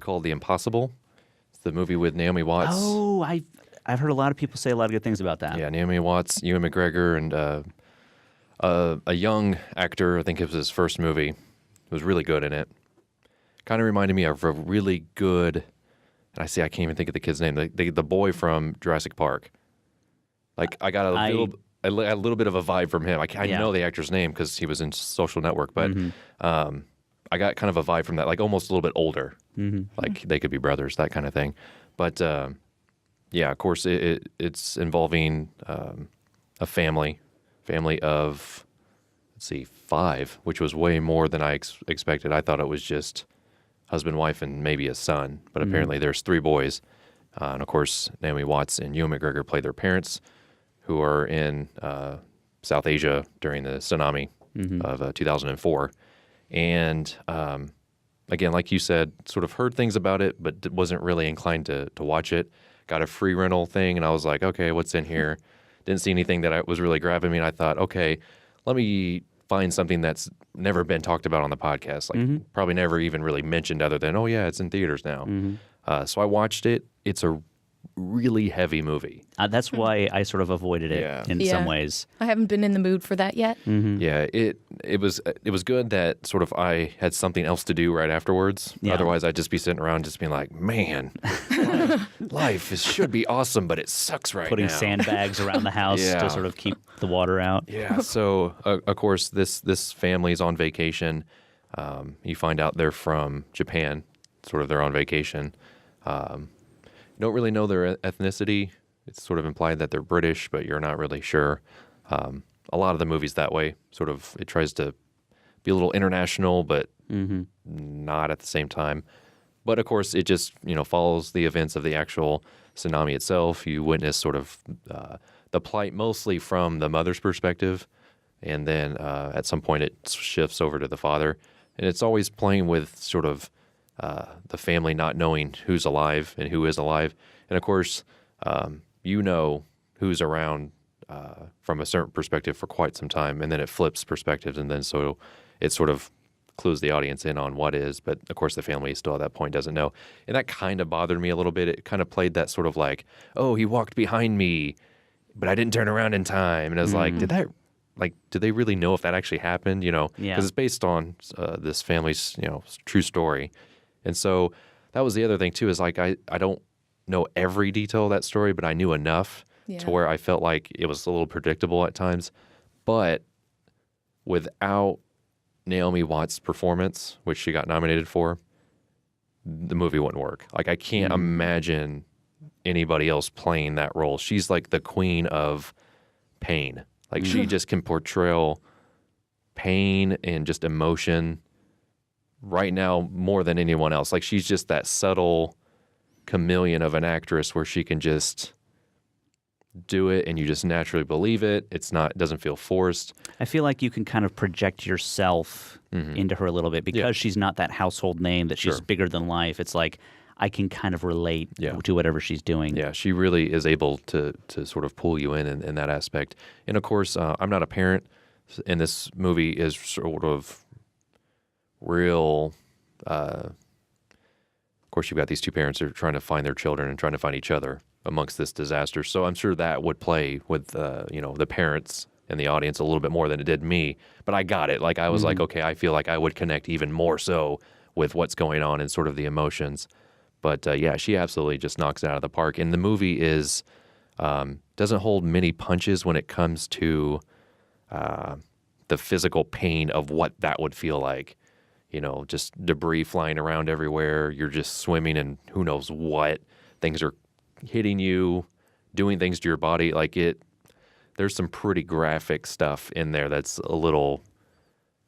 called The Impossible. It's the movie with Naomi Watts. Oh, I've heard a lot of people say a lot of good things about that. Yeah, Naomi Watts, Ewan McGregor, and a young actor. I think it was his first movie. He was really good in it. Kind of reminded me of a really good, and I can't even think of the kid's name. The boy from Jurassic Park. Like I got a little bit of a vibe from him. I know the actor's name because he was in Social Network, but I got kind of a vibe from that, like almost a little bit older. Like they could be brothers, that kind of thing. But yeah, of course, it's involving a family of, let's see, 5, which was way more than I expected. I thought it was just husband, wife, and maybe a son. But apparently there's 3 boys. And of course, Naomi Watts and Ewan McGregor play their parents, who are in South Asia during the tsunami of 2004. And again, like you said, sort of heard things about it, but wasn't really inclined to watch it. Got a free rental thing, and I was like, okay, what's in here? Didn't see anything that was really grabbing me, and I thought, okay, let me find something that's never been talked about on the podcast, like probably never even really mentioned other than, oh yeah, it's in theaters now. So I watched it. It's a really heavy movie. That's why I sort of avoided it in some ways. I haven't been in the mood for that yet. Yeah, it was good that sort of I had something else to do right afterwards. Yeah. Otherwise, I'd just be sitting around just being like, man, life should be awesome, but it sucks right Putting now. sandbags around the house to sort of keep the water out. Yeah, so of course, this family's on vacation. You find out they're from Japan, sort of they're on vacation. You don't really know their ethnicity. It's sort of implied that they're British, but you're not really sure. A lot of the movies that way, sort of, it tries to be a little international, but not at the same time. But of course, it just, follows the events of the actual tsunami itself. You witness sort of the plight mostly from the mother's perspective, and then at some point it shifts over to the father. And it's always playing with sort of the family not knowing who's alive and who is alive. And of course, who's around from a certain perspective for quite some time, and then it flips perspectives, and then so it sort of clues the audience in on what is, but of course the family still at that point doesn't know. And that kind of bothered me a little bit. It kind of played that sort of like, oh, he walked behind me, but I didn't turn around in time. And I was like, did they really know if that actually happened? Because it's based on this family's, true story. And so that was the other thing too, is like, I don't know every detail of that story, but I knew enough to where I felt like it was a little predictable at times. But without Naomi Watts' performance, which she got nominated for, the movie wouldn't work. Like, I can't imagine anybody else playing that role. She's like the queen of pain. Like, she just can portray pain and just emotion right now more than anyone else. Like, she's just that subtle chameleon of an actress where she can just do it and you just naturally believe it. It doesn't feel forced. I feel like you can kind of project yourself into her a little bit because she's not that household name, that she's bigger than life. It's like I can kind of relate to whatever she's doing. Yeah, she really is able to sort of pull you in that aspect. And of course, I'm not a parent, and this movie is sort of real. Of course, you've got these 2 parents that are trying to find their children and trying to find each other amongst this disaster. So I'm sure that would play with the parents and the audience a little bit more than it did me. But I got it. Like, I was like, okay, I feel like I would connect even more so with what's going on and sort of the emotions. But yeah, she absolutely just knocks it out of the park. And the movie doesn't hold many punches when it comes to the physical pain of what that would feel like. Just debris flying around everywhere. You're just swimming in who knows what. Things are hitting you, doing things to your body. Like, there's some pretty graphic stuff in there that's a little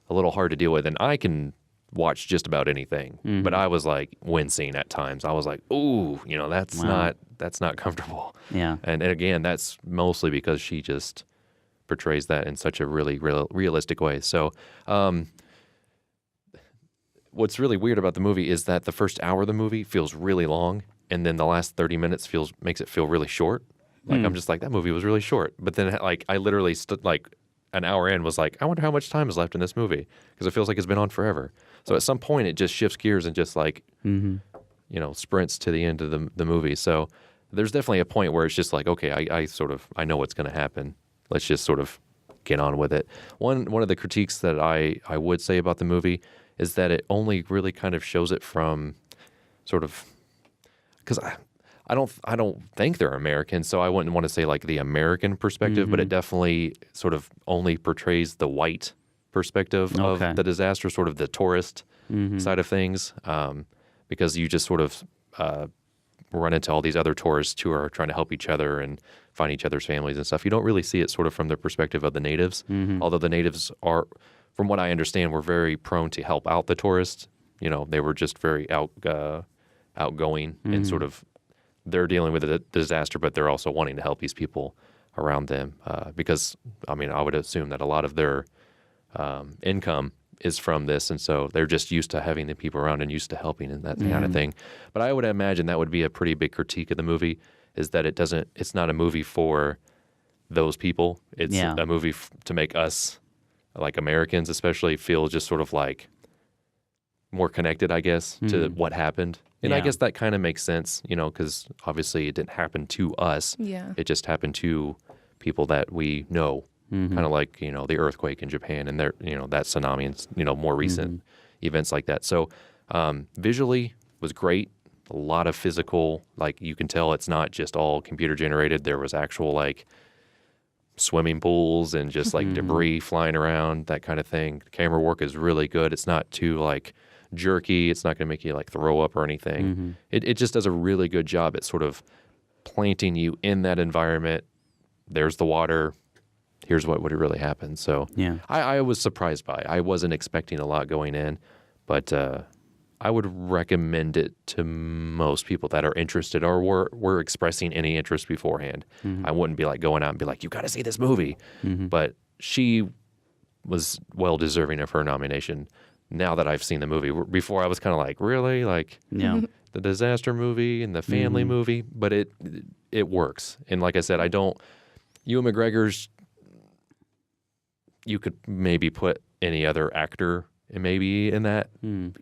hard to deal with. And I can watch just about anything, but I was like wincing at times. I was like, ooh, that's not comfortable. Yeah. And again, that's mostly because she just portrays that in such a really realistic way. So, what's really weird about the movie is that the first hour of the movie feels really long, and then the last 30 minutes makes it feel really short. Like, I'm just like, that movie was really short. But then, like, I literally stood, like, an hour in was like, I wonder how much time is left in this movie, because it feels like it's been on forever. So at some point, it just shifts gears and just, like, sprints to the end of the movie. So there's definitely a point where it's just like, okay, I know what's going to happen. Let's just sort of get on with it. One of the critiques that I would say about the movie is that it only really kind of shows it from sort of, because I don't think they're American, so I wouldn't want to say like the American perspective, but it definitely sort of only portrays the white perspective of the disaster, sort of the tourist side of things, because you just sort of run into all these other tourists who are trying to help each other and find each other's families and stuff. You don't really see it sort of from the perspective of the natives, although the natives are, from what I understand, were very prone to help out the tourists. They were just very outgoing and sort of, they're dealing with a disaster, but they're also wanting to help these people around them because, I would assume that a lot of their income is from this, and so they're just used to having the people around and used to helping and that kind of thing. But I would imagine that would be a pretty big critique of the movie, is that it's not a movie for those people. It's a movie to make us, like Americans especially, feel just sort of like more connected, I guess, to what happened. And I guess that kind of makes sense, because obviously it didn't happen to us. Yeah. It just happened to people that we know. Kind of like, the earthquake in Japan and that tsunami and, more recent events like that. So visually was great. A lot of physical, like you can tell it's not just all computer generated. There was actual like swimming pools and just like debris flying around, that kind of thing. The camera work is really good. It's not too like jerky. It's not going to make you like throw up or anything. It just does a really good job at sort of planting you in that environment. There's the water. Here's what would really happen. So I was surprised by it. I wasn't expecting a lot going in, but I would recommend it to most people that are interested or were expressing any interest beforehand. I wouldn't be like going out and be like, you got to see this movie. But she was well deserving of her nomination now that I've seen the movie. Before I was kind of like, really? Like the disaster movie and the family movie? But it works. And like I said, Ewan McGregor's, you could maybe put any other actor maybe in that,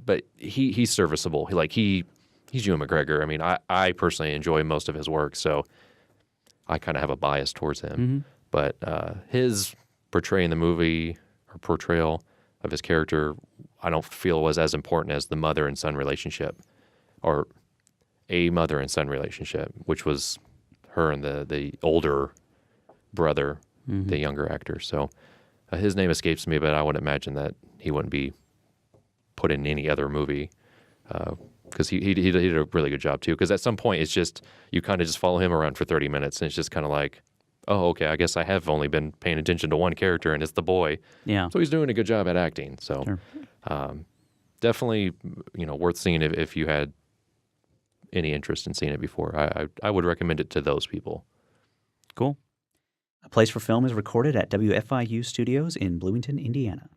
but he's serviceable. He's Ewan McGregor. I personally enjoy most of his work, so I kind of have a bias towards him. But his portrayal of his character, I don't feel was as important as the mother and son relationship, or a mother and son relationship, which was her and the older brother, the younger actor. So his name escapes me, but I would imagine that he wouldn't be put in any other movie because he did a really good job too. Because at some point, it's just you kind of just follow him around for 30 minutes, and it's just kind of like, oh, okay, I guess I have only been paying attention to one character, and it's the boy. Yeah. So he's doing a good job at acting. So definitely, worth seeing if you had any interest in seeing it before. I would recommend it to those people. Cool. A Place for Film is recorded at WFIU Studios in Bloomington, Indiana.